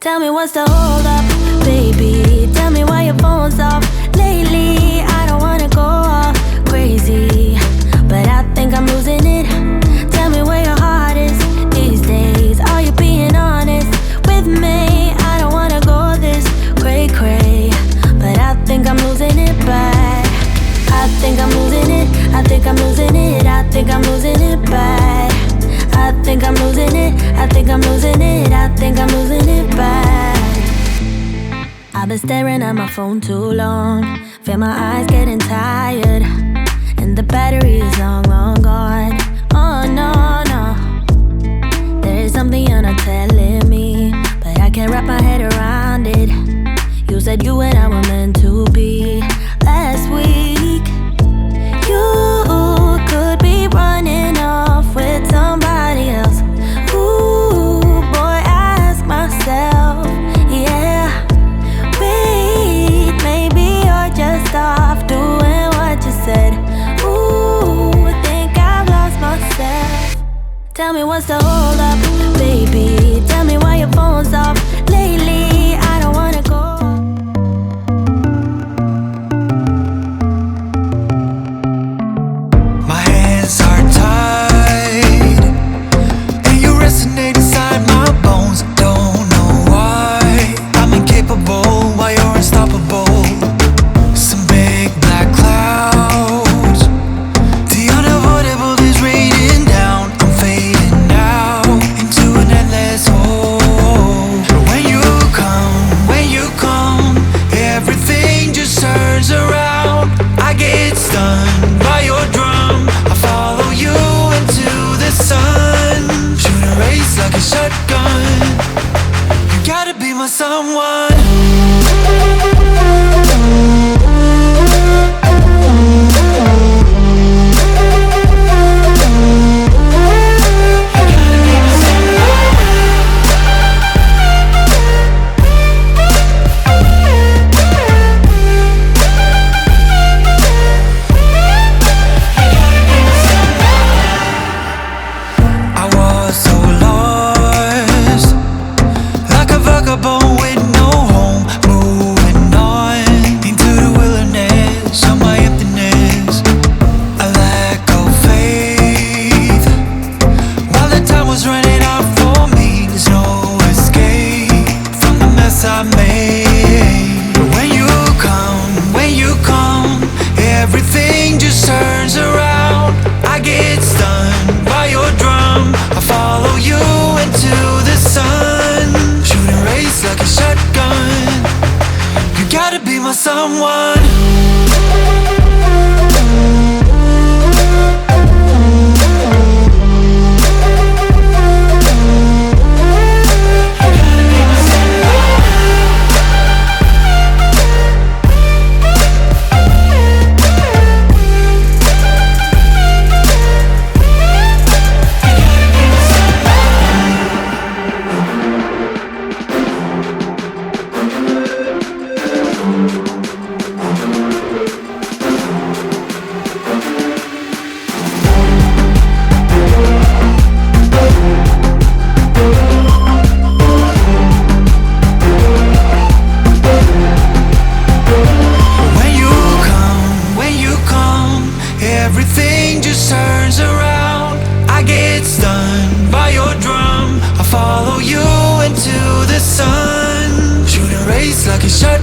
Tell me what's the hold up, baby. Tell me why your phone's off lately. I don't wanna go all crazy, but I think I'm losing it. Tell me where your heart is these days. Are you being honest with me? I don't wanna go this cray-cray, but I think I'm losing it bad. I think I'm losing it. I think I'm losing it. I think I'm losing it bad. I think I'm losing it. I think I'm losing it. I think I'm losing it bad. I've been staring at my phone too long. Feel my eyes getting tired, and the battery is long, long gone. Oh no, no. There is something you're not telling me, but I can't wrap my head around it. You said you and I were meant to be last week. You could be running off with somebody else. Ooh, boy, I ask myself, yeah. Wait, maybe you're just off doing what you said. Ooh, I think I've lost myself. Tell me what's the hold up, baby. Tell me why your phone's off lately. I don't wanna go. Everything just turns around. I get stunned by your drum. I follow you into the sun. Shoot a race like a shot.